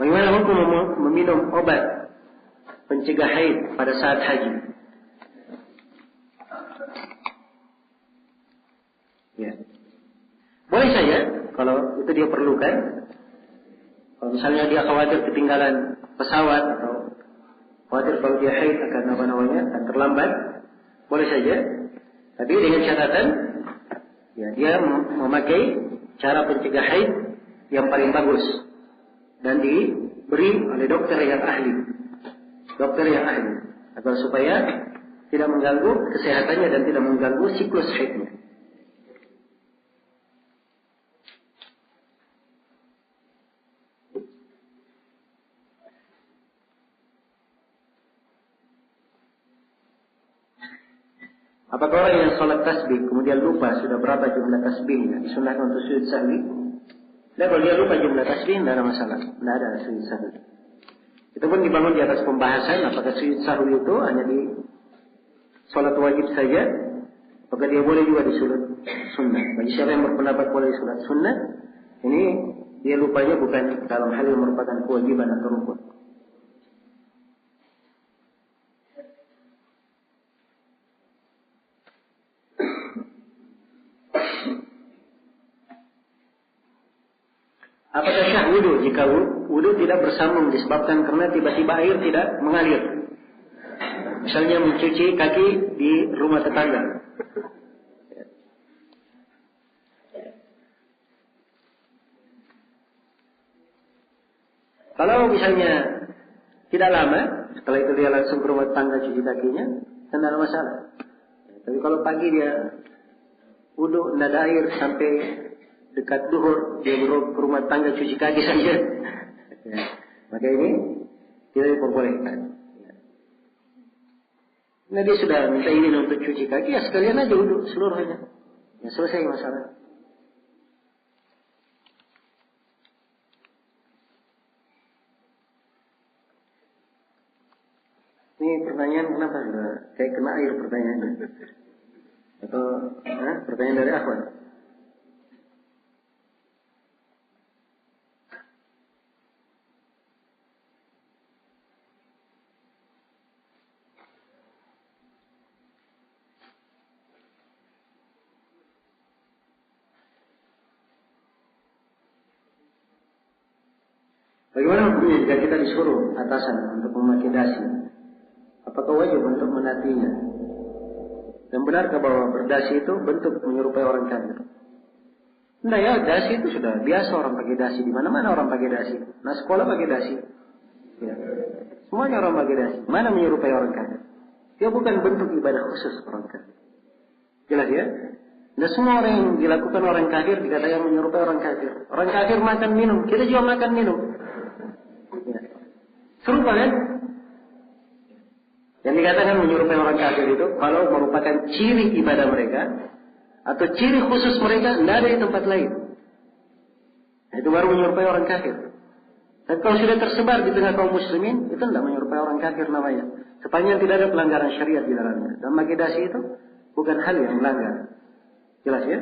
Bagaimana hukum meminum obat pencegah haid pada saat haji? Ya. Boleh saja kalau itu dia perlukan. Kalau misalnya dia khawatir ketinggalan pesawat atau khawatir kalau dia haid akan terlambat, boleh saja. Tapi dengan catatan, ya, dia memakai cara pencegah haid yang paling bagus dan diberi oleh dokter yang ahli, agar supaya tidak mengganggu kesehatannya dan tidak mengganggu siklus haidnya. Apakah orang yang sholat tasbih kemudian lupa sudah berapa jumlah tasbihnya disunahkan untuk sujud sahwi? Dan kalau dia lupa jumlah tasbih, tidak ada masalah, tidak ada sujud sahwi. Itu pun dibangun di atas pembahasan apakah sujud sahwi itu hanya di sholat wajib saja, apakah dia boleh juga di sholat sunnah. Bagi siapa yang berpendapat boleh di sholat sunnah, ini dia lupanya bukan dalam hal yang merupakan kewajiban atau rukun. Apakah sah wudu jika wudu tidak bersambung disebabkan karena tiba-tiba air tidak mengalir? Misalnya mencuci kaki di rumah tetangga. Kalau misalnya tidak lama, setelah itu dia langsung ke rumah tetangga cuci kakinya, tidak ada masalah. Tapi kalau pagi dia wudu tidak ada air sampai dekat duhur, dia ke rumah tangga cuci kaki saja, ya, maka ini tidak diperbolehkan. Nah, dia sudah minta izin untuk cuci kaki, ya sekalian aja wudu seluruhnya, ya selesai masalah. Ini pertanyaan kenapa sudah kayak kena air pertanyaannya? Atau pertanyaan dari akhwat? Bagaimana hukumnya jika kita disuruh atasan untuk memakai dasi? Apakah wajib untuk menaatinya? Dan benarkah bahwa berdasi itu bentuk menyerupai orang kafir? Nah ya, dasi itu sudah biasa orang pakai dasi. Di mana-mana orang pakai dasi. Nah, sekolah pakai dasi. Ya. Semuanya orang pakai dasi. Mana menyerupai orang kafir? Dia bukan bentuk ibadah khusus orang kafir. Jelas ya? Dan semua orang yang dilakukan orang kafir dikatakan menyerupai orang kafir. Orang kafir makan minum, kita juga makan minum. Ya. Serupa kan? Yang dikatakan menyerupai orang kafir itu kalau merupakan ciri ibadah mereka atau ciri khusus mereka, tidak ada di tempat lain. Nah, itu baru menyerupai orang kafir. Dan kalau sudah tersebar di tengah kaum muslimin, itu tidak menyerupai orang kafir namanya. Sepanjang tidak ada pelanggaran syariat di dalamnya. Dan magidasi itu bukan hal yang melanggar. Jelas ya?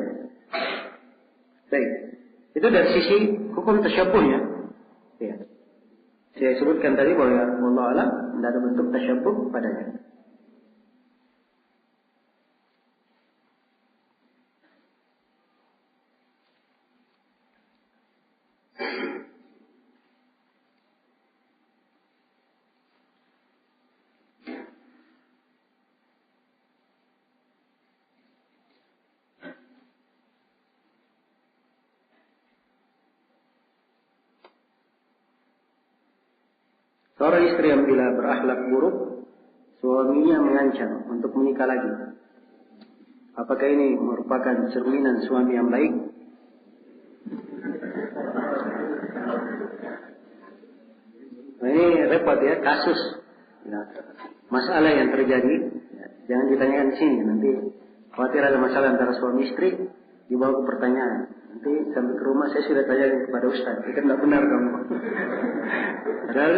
Baik. Itu dari sisi hukum tasyabuh ya. Ya. Saya sebutkan tadi bahwa Allah alam tidak ada bentuk tasyabuh padanya. Seorang istri yang bila berakhlak buruk, suaminya mengancam untuk menikah lagi. Apakah ini merupakan cerminan suami yang baik? Nah, ini repot ya, kasus. Ya, masalah yang terjadi. Ya, jangan ditanyakan di sini. Nanti khawatir ada masalah antara suami istri, dibawa ke pertanyaan. Nanti sampai ke rumah saya sudah tanya kepada Ustaz. Itu tidak benar kamu. Padahal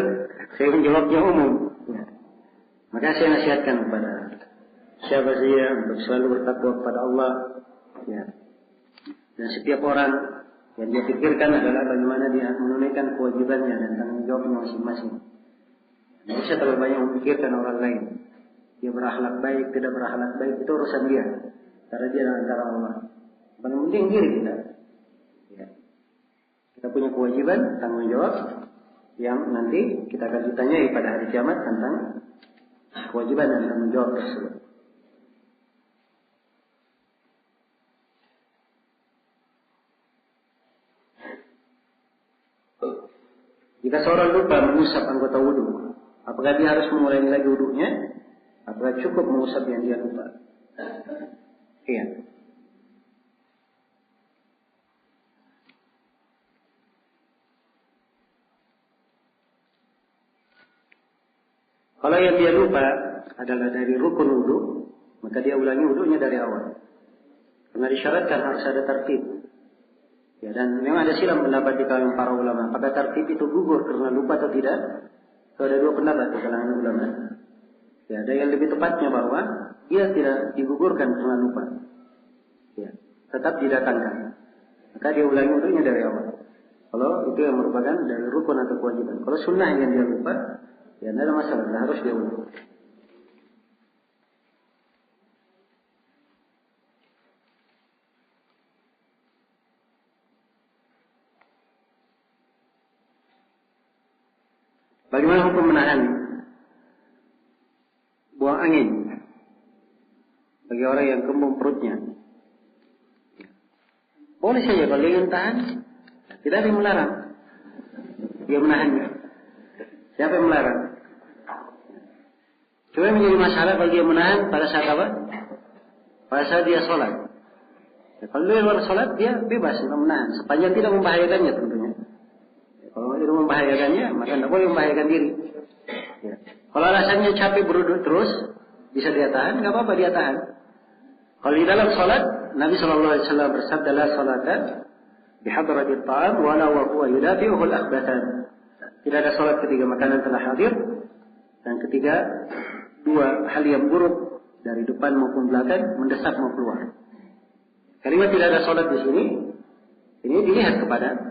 saya menjawabnya umum. Ya. Maka saya nasihatkan kepada siapa saja untuk selalu bertakwa kepada Allah. Ya. Dan setiap orang yang dia pikirkan adalah bagaimana dia menunaikan kewajibannya dan tanggung jawabnya masing-masing. Tidak usah terlalu banyak memikirkan orang lain. Dia berakhlak baik, tidak berakhlak baik, itu urusan dia. Karena dia antara Allah. Yang penting diri kita. Ya. Kita punya kewajiban, tanggung jawab, yang nanti kita akan ditanyai pada hari kiamat tentang kewajiban dan tanggung jawab tersebut. Jika seorang lupa mengusap anggota wudu, apakah dia harus mengulangi lagi wudunya? Apakah cukup mengusap yang dia lupa? Iya. Kalau yang dia lupa adalah dari rukun wudu, maka dia ulangi wudunya dari awal. Karena disyaratkan harus ada tertib. Ya, dan memang ada silang pendapat di kalangan para ulama. Apakah tertib itu gugur karena lupa atau tidak? So, ada dua pendapat di kalangan ulama. Ya, ada yang lebih tepatnya bahwa dia tidak digugurkan karena lupa. Ya, tetap didatangkan. Maka dia ulangi wudunya dari awal. Kalau itu yang merupakan dari rukun atau kewajiban. Kalau sunnah yang dia lupa, ya tidak ada masalah, tidak harus dia ulang. Bagaimana hukum menahan buang angin bagi orang yang kembung perutnya? Boleh saja kalau dia tahan, tidak ada yang melarang. Dia menahannya. Siapa yang melarang? Cuma yang menjadi masalah kalau dia menahan pada saat apa? Pada saat dia sholat. Ya, kalau dia luar sholat, dia bebas untuk menahan. Sepanjang tidak membahayakannya tentunya. Kalau itu membahayakannya, maka tidak boleh membahayakan diri. Ya. Kalau alasannya capek berduduk terus, bisa dia tahan, nggak apa-apa dia tahan. Kalau di dalam sholat, Nabi SAW bersabda, la salatan bihadratit ta'am wala wa huwa yudafi'uhul akhbatan. Tidak ada sholat ketika makanan telah hadir, dan ketika dua hal yang buruk dari depan maupun belakang mendesak mau keluar. Kalimat tidak ada sholat di sini, ini dilihat kepada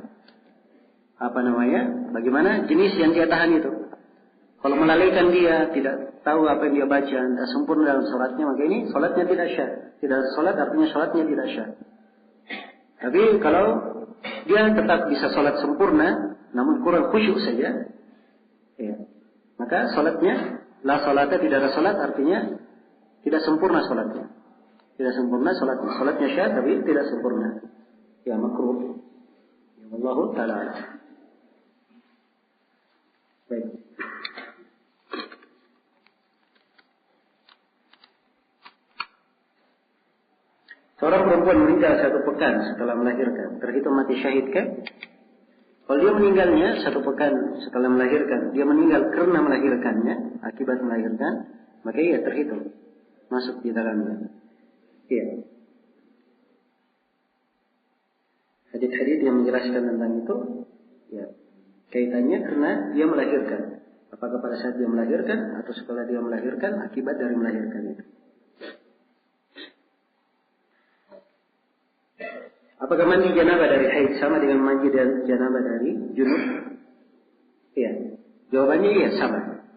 bagaimana jenis yang dia tahan itu. Kalau melalaikan dia, tidak tahu apa yang dia baca, tidak sempurna dalam sholatnya, maka ini sholatnya tidak syah. Tidak ada sholat artinya sholatnya tidak syah. Tapi kalau dia tetap bisa sholat sempurna, namun kurang khusyuk saja, ya, maka sholatnya la sholata, tidak ada sholat artinya tidak sempurna sholatnya. Tidak sempurna sholatnya. Sholatnya syah tapi tidak sempurna. Ya, makruh. Ya, Wallahu ta'ala. Baik. Seorang perempuan meninggal 1 pekan setelah melahirkan, terhitung mati syahid kan? Kalau dia meninggalnya 1 pekan setelah melahirkan, dia meninggal karena melahirkannya, akibat melahirkan, maka ia terhitung masuk di dalamnya. Iya. Hadis-hadis yang menjelaskan tentang itu, ya, kaitannya karena dia melahirkan. Apakah pada saat dia melahirkan atau setelah dia melahirkan, akibat dari melahirkan itu. Apakah mandi janabah dari haid sama dengan mandi janabah dari junub? Iya. Jawabannya iya, sama.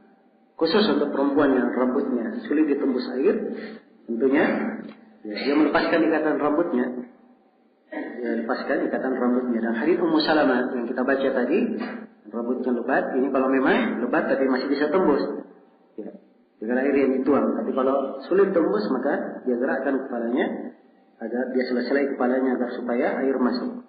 Khusus untuk perempuan yang rambutnya sulit ditembus air, tentunya ya, dia melepaskan ikatan rambutnya. Dia lepaskan ikatan rambutnya. Dan hadits Ummu Salamah yang kita baca tadi, rambutnya lebat. Ini kalau memang lebat tapi masih bisa tembus. Ya. Dengan air yang dituang. Tapi kalau sulit tembus, maka dia gerakkan kepalanya agar dia selesai kepalanya agar supaya air masuk.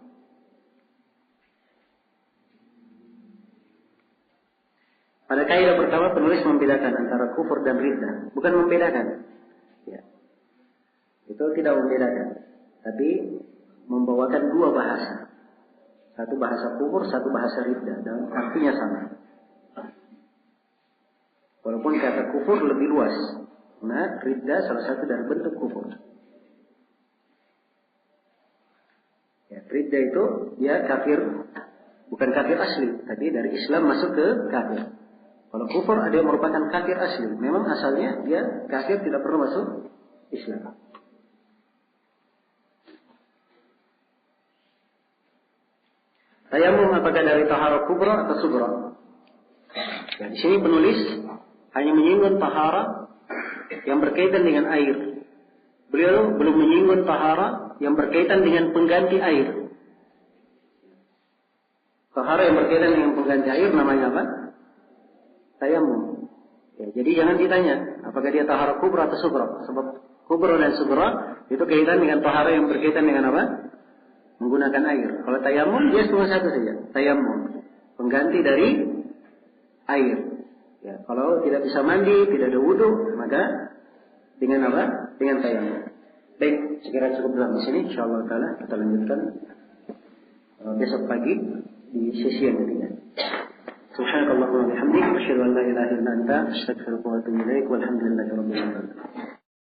Pada kaidah pertama penulis membedakan antara kufur dan riddah, bukan membedakan. Ya. Itu tidak membedakan, tapi membawakan dua bahasa. Satu bahasa kufur, satu bahasa riddah, dan artinya sama. Walaupun kata kufur lebih luas, nah riddah salah satu dari bentuk kufur. Ya, riddah itu dia kafir, bukan kafir asli, tapi dari Islam masuk ke kafir. Kalau kufur ada yang merupakan kafir asli, memang asalnya dia kafir tidak pernah masuk Islam. Tayamum apakah dari taharah kubra atau sughra? Ya, di sini penulis hanya menyinggung tahara yang berkaitan dengan air. Beliau belum menyinggung tahara yang berkaitan dengan pengganti air. Tahara yang berkaitan dengan pengganti air namanya apa? Tayamum. Ya, jadi jangan ditanya apakah dia tahara kubra atau sugra. Sebab kubra dan sugra itu kaitan dengan tahara yang berkaitan dengan apa? Menggunakan air. Kalau tayamum dia cuma satu saja. Tayamum. Pengganti dari air. Ya, kalau tidak bisa mandi, tidak ada wudu, maka dengan apa? Dengan tayamum. Baik, sekiranya cukup dalam di sini. Insyaallah taala kita lanjutkan besok pagi di sesi yang ketiga. Subhanakallahumma wa bihamdika asyhadu an la ilaha illa anta astaghfiruka wa atubu ilaik. Walhamdulillahirabbil alamin.